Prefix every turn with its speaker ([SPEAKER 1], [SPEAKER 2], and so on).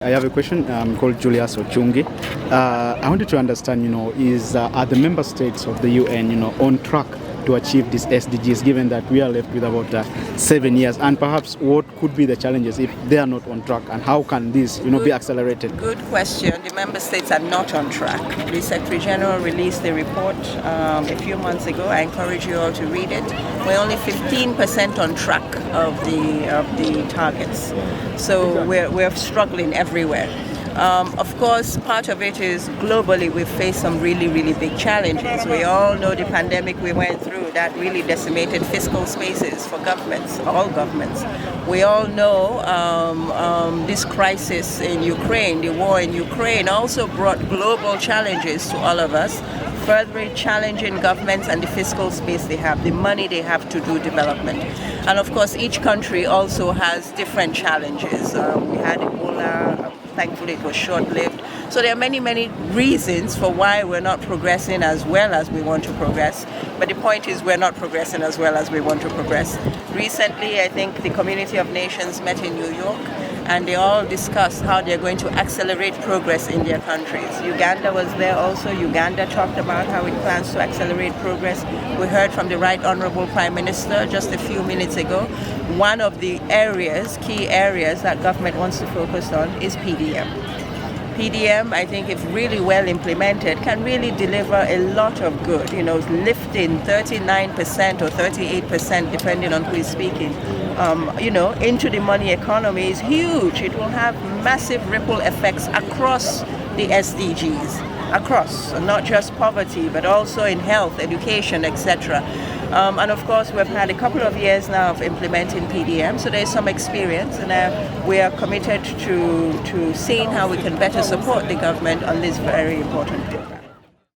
[SPEAKER 1] I have a question called Julius Ochungi. I wanted to understand, are the member states of the UN, on track to achieve these SDGs, given that we are left with about 7 years, and perhaps what could be the challenges if they are not on track, and how can this, be accelerated?
[SPEAKER 2] Good question. The member states are not on track. The Secretary General released the report a few months ago. I encourage you all to read it. We're only 15% on track of the targets, so we're struggling everywhere. Of course, part of it is globally we've faced some really big challenges. We all know the pandemic we went through that really decimated fiscal spaces for governments, all governments. We all know this crisis in Ukraine, the war in Ukraine, also brought global challenges to all of us, further challenging governments and the fiscal space they have, the money they have to do development. And of course, each country also has different challenges. We had Ebola. Thankfully, it was short-lived. So there are many reasons for why we're not progressing as well as we want to progress. But the point is we're not progressing as well as we want to progress. Recently, I think the Community of Nations met in New York, and they all discussed how they're going to accelerate progress in their countries. Uganda was there also. Uganda talked about how it plans to accelerate progress. We heard from the Right Honorable Prime Minister just a few minutes ago. One of the key areas that government wants to focus on is PDM. PDM, I think, if really well implemented, can really deliver a lot of good. Lifting 39% or 38%, depending on who is speaking, into the money economy is huge. It will have massive ripple effects across the SDGs, across, not just poverty, but also in health, education, etc. And of course, we've had a couple of years now of implementing PDM, so there's some experience, and we are committed to seeing how we can better support the government on this very important program.